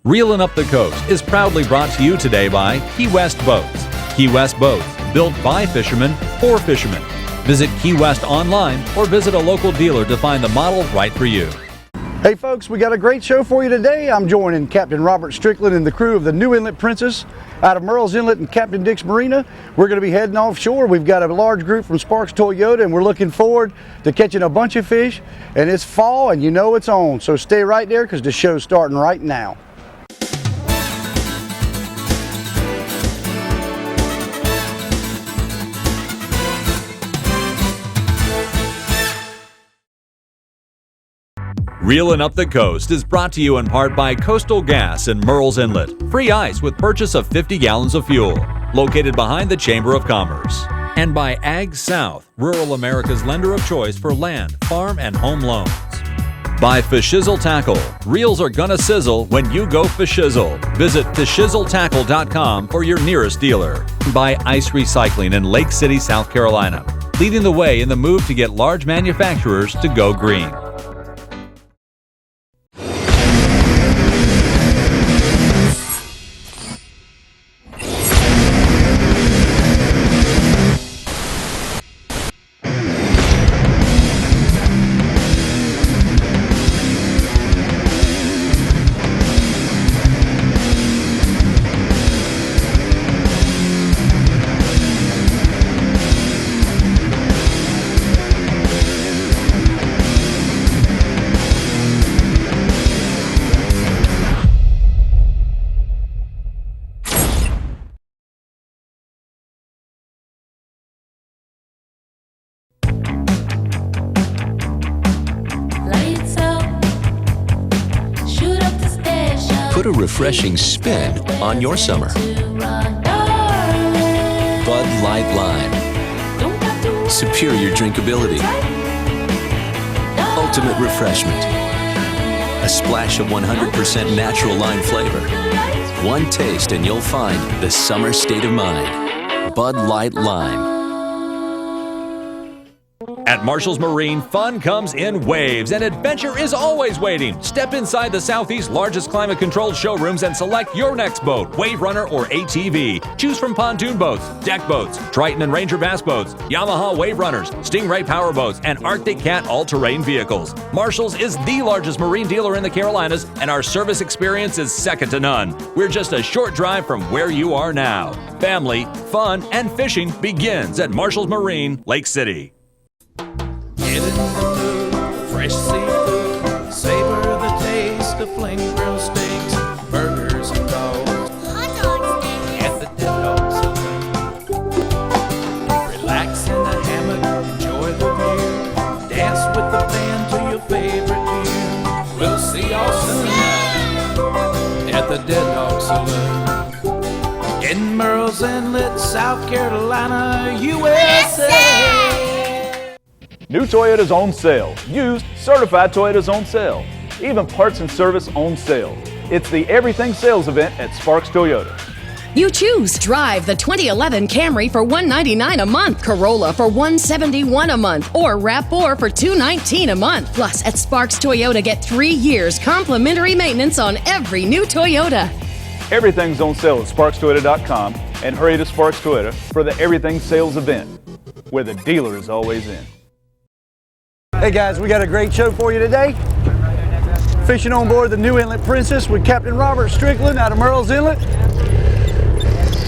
Reelin' Up the Coast is proudly brought to you today by Key West Boats. Key West Boats, built by fishermen for fishermen. Visit Key West online or visit a local dealer to find the model right for you. Hey folks, we got a great show for you today. I'm joining Captain Robert Strickland and the crew of the new Inlet Princess out of Murrells Inlet and Captain Dick's Marina. We're going to be heading offshore. We've got a large group from Sparks Toyota and we're looking forward to catching a bunch of fish. And it's fall and you know it's on. So stay right there because the show's starting right now. Reelin' Up the Coast is brought to you in part by Coastal Gas in Murrells Inlet. Free ice with purchase of 50 gallons of fuel. Located behind the Chamber of Commerce. And by Ag South, rural America's lender of choice for land, farm, and home loans. By Fishizzle Tackle. Reels are gonna sizzle when you go Fishizzle. Visit fishizzletackle.com for your nearest dealer. By Ice Recycling in Lake City, South Carolina. Leading the way in the move to get large manufacturers to go green. Put a refreshing spin on your summer. Bud Light Lime. Superior drinkability. Ultimate refreshment. A splash of 100% natural lime flavor. One taste and you'll find the summer state of mind. Bud Light Lime. At Marshall's Marine, fun comes in waves and adventure is always waiting. Step inside the Southeast's largest climate-controlled showrooms and select your next boat, Wave Runner or ATV. Choose from pontoon boats, deck boats, Triton and Ranger bass boats, Yamaha Wave Runners, Stingray power boats, and Arctic Cat all-terrain vehicles. Marshall's is the largest marine dealer in the Carolinas, and our service experience is second to none. We're just a short drive from where you are now. Family, fun, and fishing begins at Marshall's Marine, Lake City. Get in the mood for fresh seafood. Savor the taste of flame grilled steaks, burgers and dogs. Hot dog stand. At the Dead Dog Saloon. Relax in the hammock, enjoy the view. Dance with the band to your favorite tune. We'll see y'all soon at the Dead Dog Saloon. In Murrells Inlet, South Carolina, USA. New Toyotas on sale. Used, certified Toyotas on sale. Even parts and service on sale. It's the Everything Sales event at Sparks Toyota. You choose. Drive the 2011 Camry for $199 a month, Corolla for $171 a month, or RAV4 for $219 a month. Plus, at Sparks Toyota, get 3 years complimentary maintenance on every new Toyota. Everything's on sale at SparksToyota.com and hurry to Sparks Toyota for the Everything Sales event, where the dealer is always in. Hey guys, we got a great show for you today. Fishing on board the new Inlet Princess with Captain Robert Strickland out of Murrells Inlet.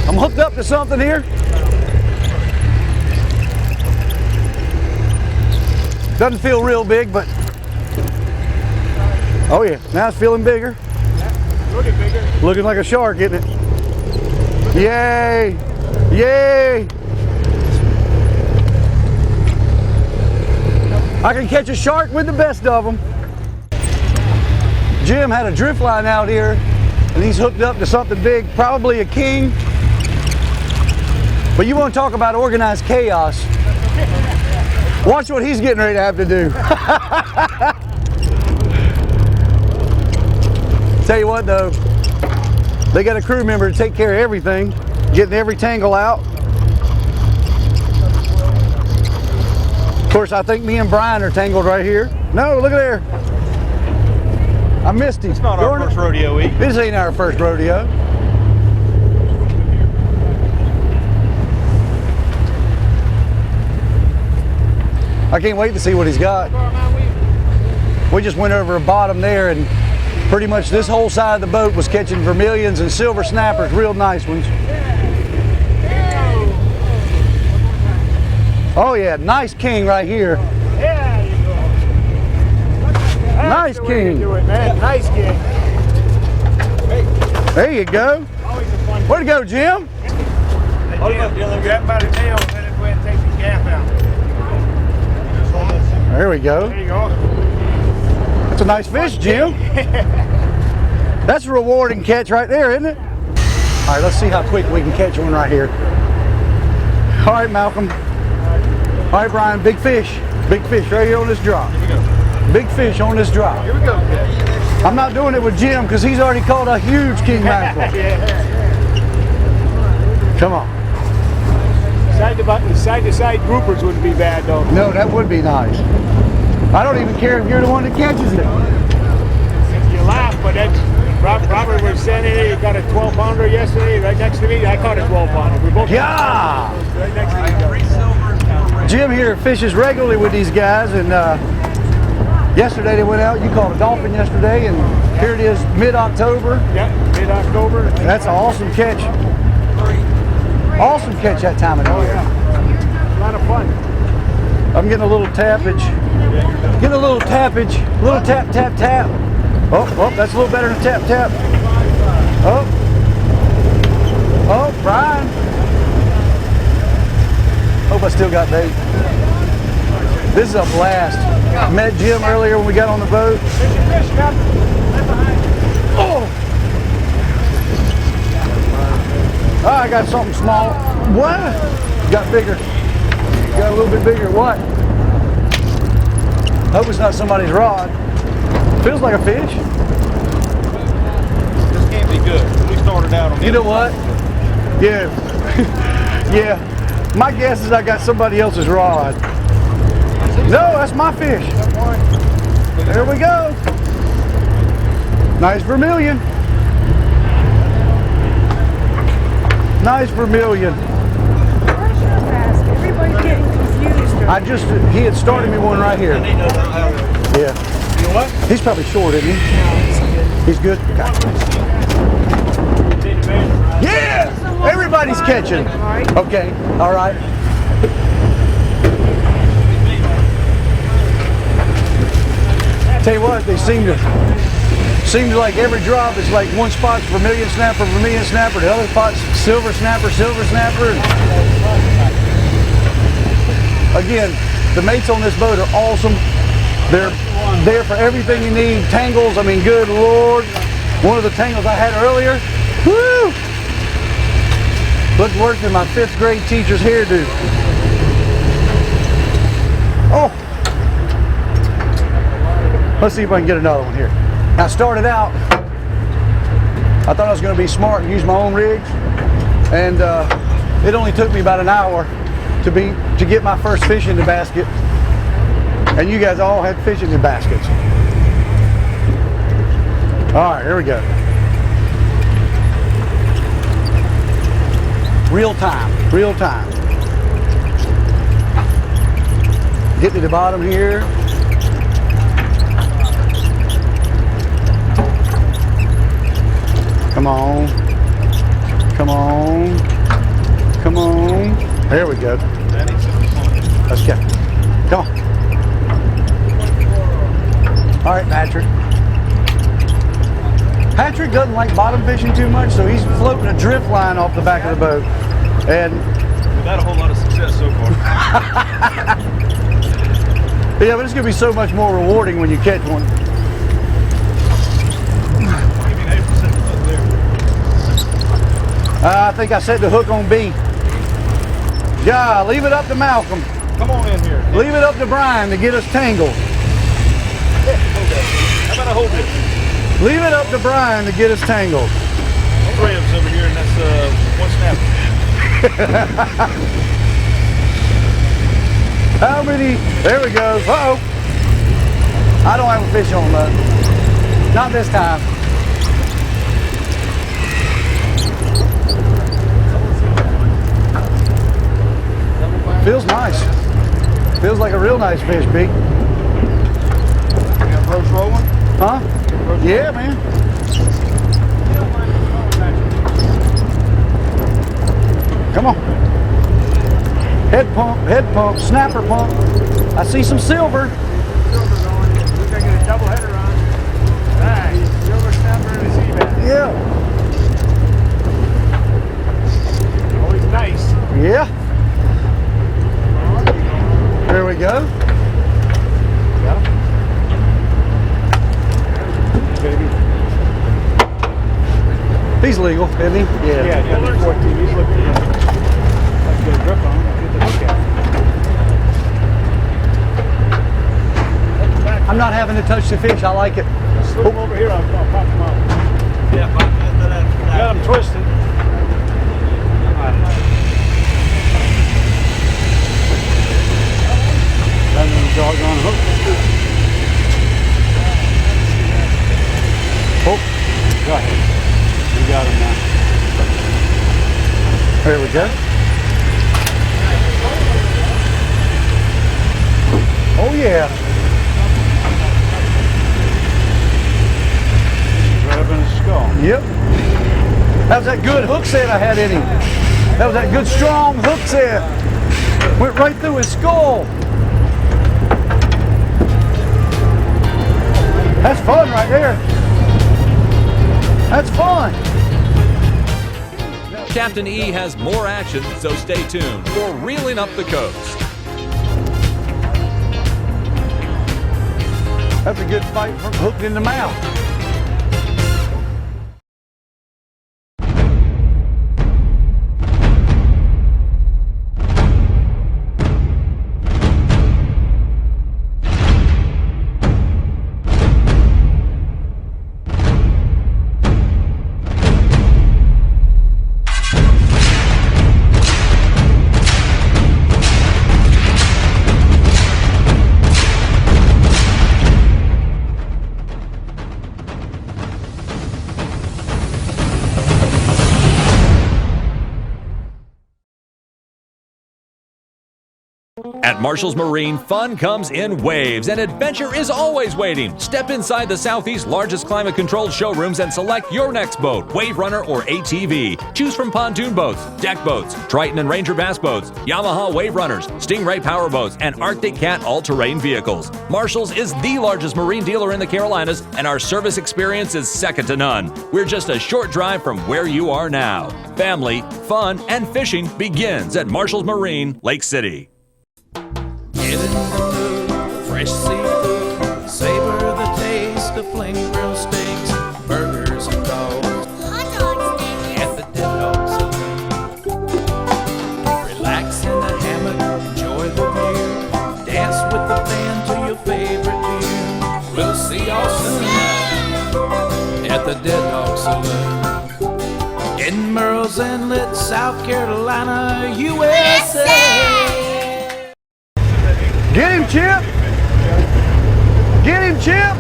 I'm hooked up to something here. Doesn't feel real big, but oh yeah, now it's feeling bigger. Looking bigger. Looking like a shark, isn't it? Yay! Yay! I can catch a shark with the best of them. Jim had a drift line out here and he's hooked up to something big, probably a king. But you want to talk about organized chaos. Watch what he's getting ready to have to do. Tell you what though, they got a crew member to take care of everything, getting every tangle out. Of course, I think me and Brian are tangled right here. No, look at there. I missed him. It's not our first rodeo week. This ain't our first rodeo. I can't wait to see what he's got. We just went over the bottom there, and pretty much this whole side of the boat was catching vermilions and silver snappers, real nice ones. Oh yeah, nice king right here. Yeah, you go. Nice That's the way king. you do it, man. Nice king. There you go. Always a fun. Where'd it go, Jim? Hold up, Dylan. Grab him by the tail and let him go ahead and take the gaff out. There we go. There you go. That's a nice fish, Jim. That's a rewarding catch right there, isn't it? All right, let's see how quick we can catch one right here. All right, Malcolm. All right, Brian, big fish. Big fish right here on this drop. Here we go. Big fish on this drop. Here we go. I'm not doing it with Jim because he's already caught a huge king mackerel. Come on. Side-to-side groupers wouldn't be bad, though. No, that would be nice. I don't even care if you're the one that catches it. You laugh, but that's Robert was standing there. You got a 12-pounder yesterday, right next to me. I caught a 12-pounder. We both Yeah! right next to each other. Jim here fishes regularly with these guys, and yesterday they went out. You caught a dolphin yesterday, and here it is, mid-October. Yeah, mid-October. That's an awesome catch. Awesome catch that time of Oh, year. yeah. A lot of fun. I'm getting a little tappage. Getting a little tappage. A little tap, tap, tap. Oh, that's a little better than tap, tap. Oh. Oh, Brian. Hope I still got bait. This is a blast. Met Jim earlier when we got on the boat. Fish, Capt. Right behind. Oh! Oh, I got something small. What? Got bigger. Got a little bit bigger. What? Hope it's not somebody's rod. Feels like a fish. This can't be good. We started out on You know what? Yeah. Yeah. My guess is I got somebody else's rod. No, that's my fish. There we go. Nice vermilion. Nice vermilion. Everybody's getting confused. He had started me one right here. Yeah. You know what? He's probably short, isn't he? No, he's good. He's good? Okay. Yeah! Everybody's catching. Okay, all right. Tell you what, they seems like every drop is like one spot's Vermillion Snapper, the other spot's Silver Snapper. Again, the mates on this boat are awesome. They're there for everything you need. Tangles, I mean, good Lord. One of the tangles I had earlier, woo! Looked worse than my 5th grade teacher's hairdo. Oh! Let's see if I can get another one here. I started out, I thought I was going to be smart and use my own rigs, and it only took me about an hour to get my first fish in the basket, and you guys all had fish in your baskets. All right, here we go. Real time. Get to the bottom here. Come on. There we go. Let's go. Come on. All right, Patrick. Patrick doesn't like bottom fishing too much, so he's floating a drift line off the back of the boat. And We've had a whole lot of success so far. yeah, but it's going to be so much more rewarding when you catch one. I think I set the hook on B. Yeah, leave it up to Malcolm. Come on in here. Leave it up to Brian to get us tangled. How about I hold it? Leave it up to Brian to get us tangled. Rams over here, and that's one snapper. How many? There we go. Uh-oh. I don't have a fish on that. Not this time. Feels nice. Feels like a real nice fish, Big. You got broach rolling? Huh? Yeah, man. Come on. Head pump, snapper pump. I see some silver. Silver's on. We're going to get a double header on. Right. Silver snapper and a sea bass. Yeah. Always nice. Yeah. There we go. Got him. He's legal, isn't he? Yeah, yeah, 14. He's looking at it. Let's get a grip on him. Get the hook at. I'm not having to touch the fish. I like it. Slip him over here. I'll pop him out. Yeah, got him twisted. Doggone hook. Oh, Go ahead. You got him now. there we go. Oh yeah. Right up in his skull. Yep. That was that good hook set I had in him. That was that good strong hook set. Went right through his skull. That's fun right there. That's fun. Captain E has more action, so stay tuned for Reeling Up the Coast. That's a good fight from hooked in the mouth. At Marshall's Marine, fun comes in waves and adventure is always waiting. Step inside the Southeast's largest climate-controlled showrooms and select your next boat, Wave Runner or ATV. Choose from pontoon boats, deck boats, Triton and Ranger bass boats, Yamaha Wave Runners, Stingray power boats, and Arctic Cat all-terrain vehicles. Marshall's is the largest marine dealer in the Carolinas, and our service experience is second to none. We're just a short drive from where you are now. Family, fun, and fishing begins at Marshall's Marine, Lake City. Get in the mood, fresh seafood, savor the taste of flame grilled steaks, burgers and dogs, at the Dead Dog Saloon. Relax in the hammock, enjoy the view, dance with the band to your favorite tune. We'll see y'all soon at the Dead Dog Saloon in Murrells Inlet, South Carolina, USA. Get him, Chip! Get him, Chip!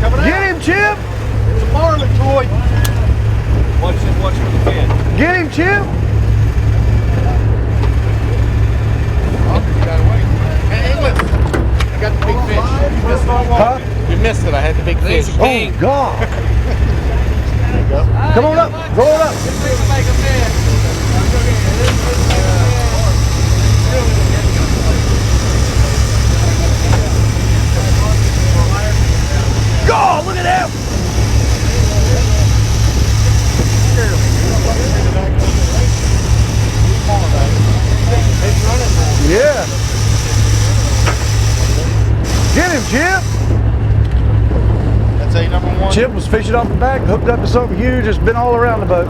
Get him, Chip! It's a marlin, Troy. Watch for the fin. Get him, Chip! Oh, you got away. Hey, look. I got the big fish. You missed it. Huh? You missed it. I had the big fish. Oh, God! Come on up, roll it up. God, look at that! Yeah. Get him, Chip. That's a number one. Chip was fishing off the back, hooked up to something huge. It's been all around the boat.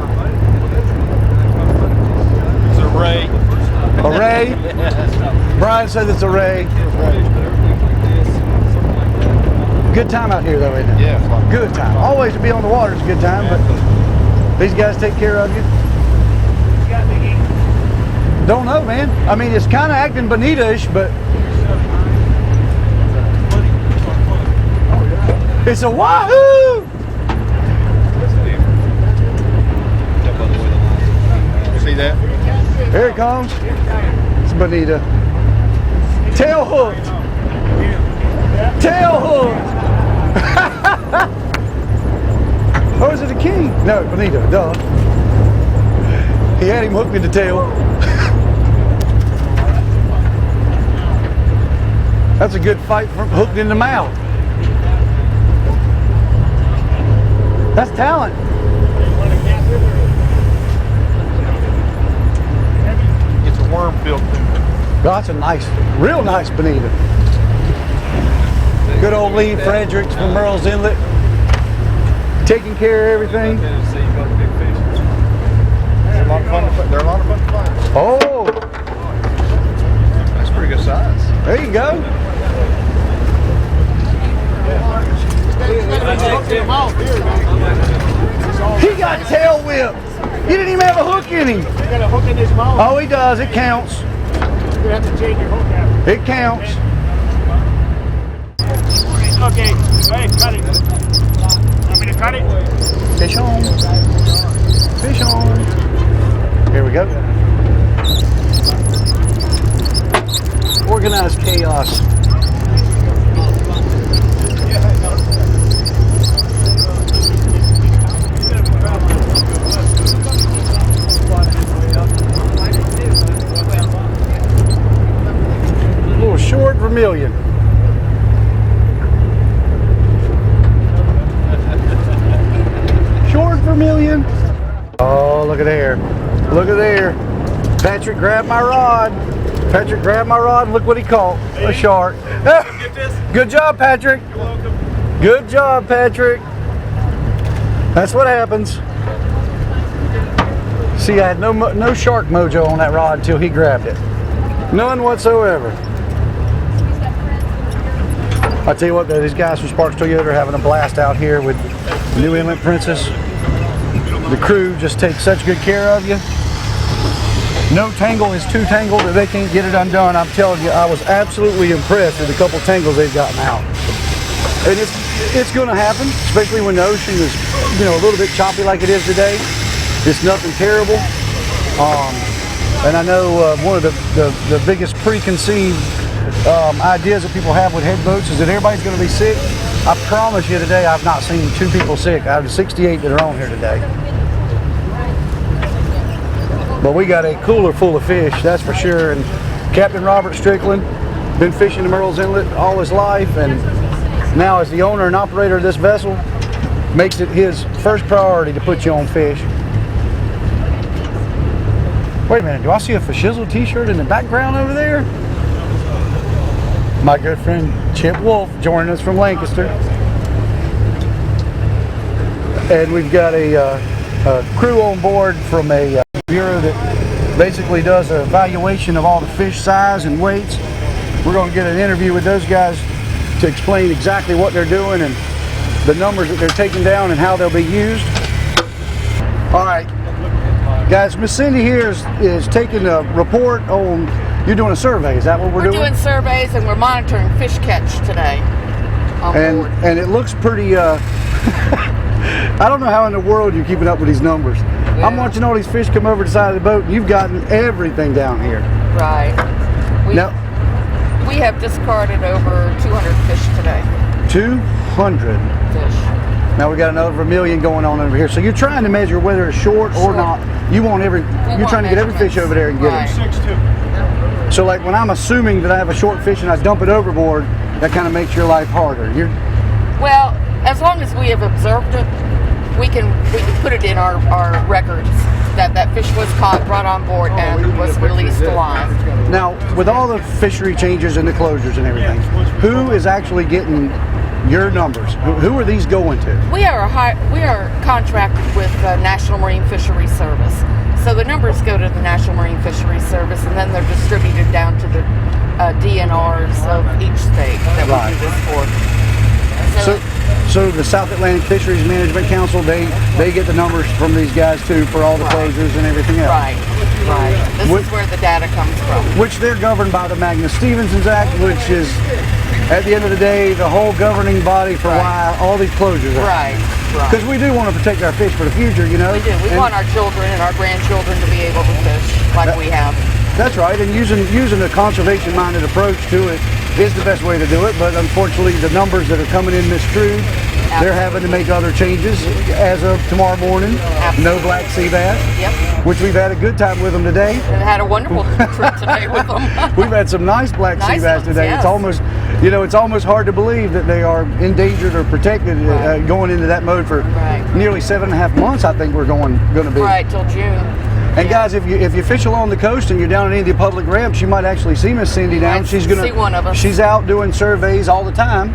It's a ray. A ray. Brian says it's a ray. Good time out here, though, isn't it? Yeah, it's like Good time. Always to be on the water is a good time, but these guys take care of you. Don't know, man. I mean, it's kind of acting bonita-ish, but It's a wahoo! See that? Here it comes. It's bonita. Tail hooked. Tail hooked. Oh, is it a king? No, bonita, duh. He had him hooked in the tail. That's a good fight from hooked in the mouth. That's talent. It's a worm filled thing. That's a nice, real nice bonita. Good old Lee Fredericks from Murrells Inlet. Taking care of everything. They're a lot of fun to find. Oh, That's pretty good size. there you go. He got tail whipped. He didn't even have a hook in him. You got a hook in his mouth. Oh, he does. It counts. You have to change your hook after. It counts. Okay, hey, cut it. Want me to cut it? Fish on. Fish on. Here we go. Organized chaos. A little short vermilion. Short vermilion. Oh, look at there. Look at there. Patrick grabbed my rod. Patrick grabbed my rod and look what he caught. A shark. Good job, Patrick. You're welcome. Good job, Patrick. That's what happens. See, I had no shark mojo on that rod until he grabbed it. None whatsoever. I tell you what, though, these guys from Sparks Toyota are having a blast out here with new Inlet Princess. The crew just takes such good care of you. No tangle is too tangled that they can't get it undone. I'm telling you, I was absolutely impressed with the couple tangles they've gotten out. And it's going to happen, especially when the ocean is, a little bit choppy like it is today. It's nothing terrible. And I know one of the biggest preconceived ideas that people have with head boats is that everybody's going to be sick. I promise you today, I've not seen 2 people sick out of the 68 that are on here today. But we got a cooler full of fish, that's for sure. And Captain Robert Strickland, been fishing the Murrells Inlet all his life, and now as the owner and operator of this vessel, makes it his first priority to put you on fish. Wait a minute, do I see a Fashizzle t-shirt in the background over there? My good friend Chip Wolf joining us from Lancaster. And we've got a crew on board from a bureau that basically does an evaluation of all the fish size and weights. We're going to get an interview with those guys to explain exactly what they're doing and the numbers that they're taking down and how they'll be used. All right, guys, Miss Cindy here is taking a report on, you're doing a survey, is that what we're doing? We're doing surveys and we're monitoring fish catch today on board. And it looks pretty, I don't know how in the world you're keeping up with these numbers. Yeah. I'm watching all these fish come over the side of the boat and you've gotten everything down here. Right. We have discarded over 200 fish today. 200 fish. Now we got another vermilion going on over here. So you're trying to measure whether it's short or not. You're trying to get every fish over there and get right. it. 6'2". So like when I'm assuming that I have a short fish and I dump it overboard, that kind of makes your life harder. Well, as long as we have observed it, we can put it in our records that fish was caught, brought on board, and was released alive. Now, with all the fishery changes and the closures and everything, who is actually getting your numbers? Who are these going to? We are contracted with National Marine Fisheries Service. So the numbers go to the National Marine Fisheries Service, and then they're distributed down to the DNRs of each state that we do this for. So the South Atlantic Fisheries Management Council, they get the numbers from these guys too for all the closures and everything else. Right. This is where the data comes from. Which they're governed by the Magnus-Stevens Act, which is at the end of the day, the whole governing body for why all these closures are. Right. Because we do want to protect our fish for the future, you know. We do. We want our children and our grandchildren to be able to fish like we have. That's right, and using a conservation-minded approach to it is the best way to do it, but unfortunately the numbers that are coming in mistrued, they're having to make other changes as of tomorrow morning. Absolutely. No black sea bass, Yep. which we've had a good time with them today. And had a wonderful trip today with them. We've had some nice black sea bass today. Yes. It's almost, it's almost hard to believe that they are endangered or protected going into that mode for nearly 7.5 months. I think we're going to be. Right, till June. And guys, if you fish along the coast and you're down in any of the public ramps, you might actually see Miss Cindy down. She's gonna see one of us. She's out doing surveys all the time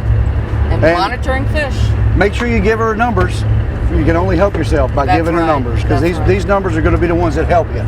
and monitoring fish. Make sure you give her numbers. You can only help yourself by giving her numbers, because these numbers are going to be the ones that help you.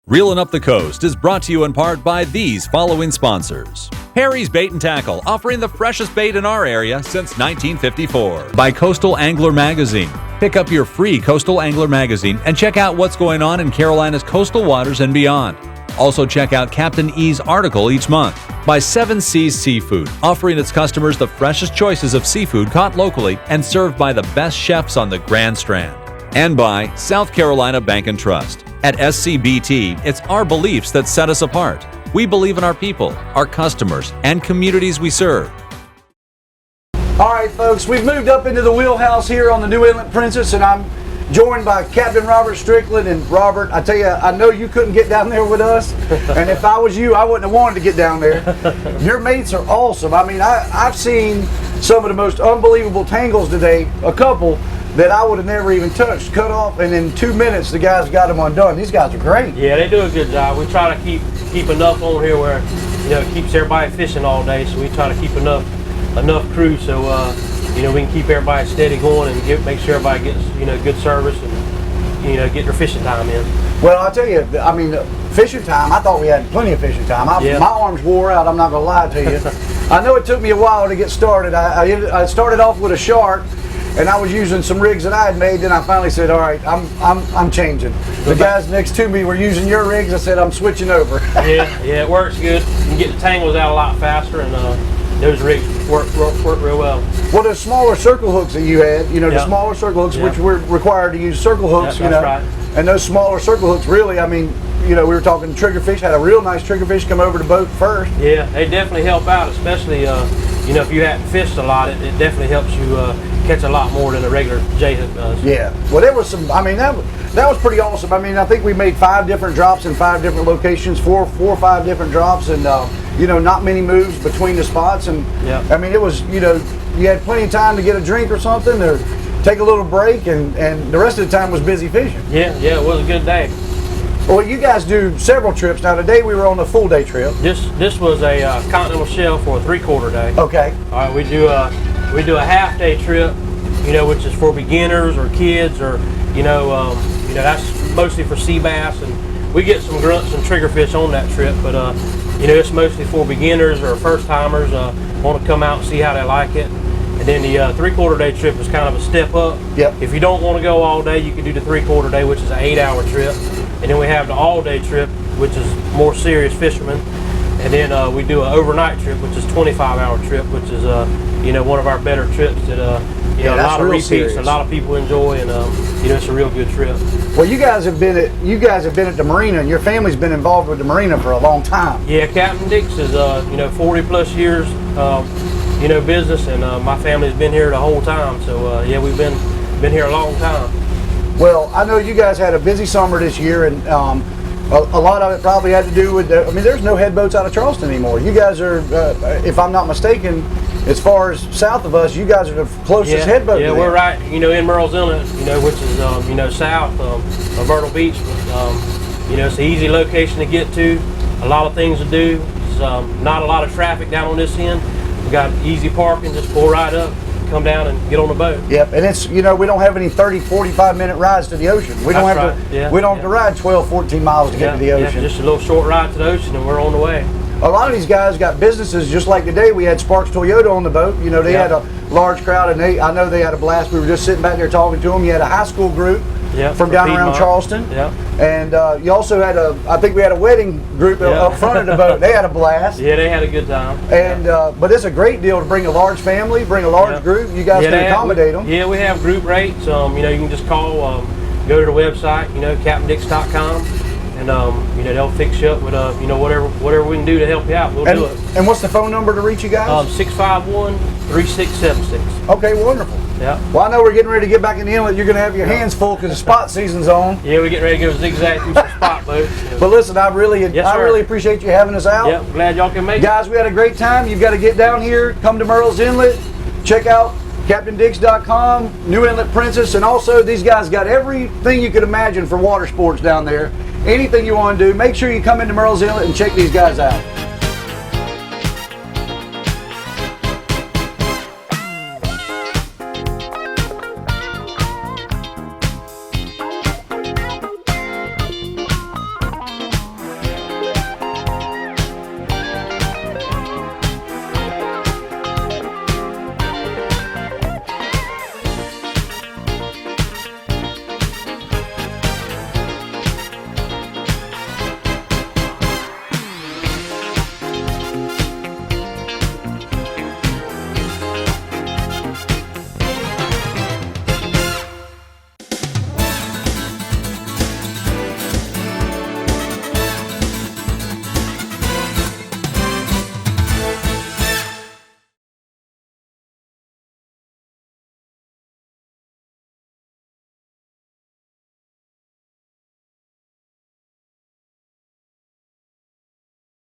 Reelin' Up the Coast is brought to you in part by these following sponsors. Harry's Bait and Tackle, offering the freshest bait in our area since 1954. By Coastal Angler Magazine. Pick up your free Coastal Angler Magazine and check out what's going on in Carolina's coastal waters and beyond. Also check out Captain E's article each month. By 7 Seas Seafood, offering its customers the freshest choices of seafood caught locally and served by the best chefs on the Grand Strand. And by South Carolina Bank and Trust. At SCBT, it's our beliefs that set us apart. We believe in our people, our customers, and communities we serve. All right, folks, we've moved up into the wheelhouse here on the new Inlet Princess, and I'm joined by Captain Robert Strickland. And Robert, I tell you, I know you couldn't get down there with us, and if I was you, I wouldn't have wanted to get down there. Your mates are awesome. I mean, I've seen some of the most unbelievable tangles today, a couple that I would have never even touched, cut off, and in 2 minutes the guys got them undone. These guys are great. Yeah, they do a good job. We try to keep enough on here where it keeps everybody fishing all day. So we try to keep enough crew so we can keep everybody steady going and make sure everybody gets good service and get their fishing time in. Well, I'll tell you, I mean, fishing time, I thought we had plenty of fishing time. My arms wore out, I'm not going to lie to you. I know it took me a while to get started. I started off with a shark, and I was using some rigs that I had made. Then I finally said, all right, I'm changing. The guys next to me were using your rigs. I said, I'm switching over. yeah, it works good. You can get the tangles out a lot faster, and those rigs work real well. Well, the smaller circle hooks that you had, the smaller circle hooks, which we're required to use circle hooks, that's right. And those smaller circle hooks, really, I mean, we were talking triggerfish, had a real nice triggerfish come over the boat first. Yeah, they definitely help out, especially, if you hadn't fished a lot, it definitely helps you catch a lot more than a regular J hook does. Yeah, well, there was some, I mean, that was pretty awesome. I mean, I think we made 5 different drops in 5 different locations, 4 or 5 different drops, and, not many moves between the spots. And, I mean, it was, you had plenty of time to get a drink or something, or take a little break, and the rest of the time was busy fishing. Yeah, it was a good day. Well, you guys do several trips. Now, today we were on a full day trip. This was a continental shell for a 3/4 day. Okay. All right, we do a half day trip, which is for beginners or kids, or that's mostly for sea bass, and we get some grunts and triggerfish on that trip. But it's mostly for beginners or first timers want to come out and see how they like it. And then the 3/4 day trip is kind of a step up. Yep. If you don't want to go all day, you can do the 3/4 day, which is an 8-hour trip. And then we have the all day trip, which is more serious fishermen. And then we do an overnight trip, which is a 25-hour trip, which is one of our better trips that a lot of repeats, serious. A lot of people enjoy, and it's a real good trip. Well, you guys have been at the marina, and your family's been involved with the marina for a long time. Yeah, Captain Dix is 40 plus years business, and my family's been here the whole time. So we've been here a long time. Well, I know you guys had a busy summer this year, and a lot of it probably had to do with, I mean, there's no head boats out of Charleston anymore. You guys are, if I'm not mistaken, as far as south of us, you guys are the closest head boat. Yeah, we're right, in Murrells Inlet, which is, south of Myrtle Beach. But, it's an easy location to get to. A lot of things to do. There's not a lot of traffic down on this end. We got easy parking, just pull right up, come down and get on the boat. Yep, and it's, we don't have any 30, 45-minute rides to the ocean. We don't have to ride 12, 14 miles to get to the ocean. Just a little short ride to the ocean and we're on the way. A lot of these guys got businesses, just like today we had Sparks Toyota on the boat. They had a large crowd, and I know they had a blast. We were just sitting back there talking to them. You had a high school group from down around Charleston. And you also had I think we had a wedding group up front of the boat. They had a blast. Yeah, they had a good time. And but it's a great deal to bring a large family, bring a large group. You guys can accommodate them. Yeah, we have group rates. You can just call, go to the website, captaindix.com. And they'll fix you up with whatever we can do to help you out. We'll do it. And what's the phone number to reach you guys? 651-3676. Okay, wonderful. Yeah. Well, I know we're getting ready to get back in the inlet. You're going to have your hands full because the spot season's on. Yeah, we're getting ready to go zigzag through some spot boats. But listen, I really appreciate you having us out. Yeah, glad y'all can make it. Guys, we had a great time. You've got to get down here, come to Murrells Inlet, check out CaptainDix.com, New Inlet Princess, and also these guys got everything you could imagine for water sports down there. Anything you want to do, make sure you come into Murrells Inlet and check these guys out.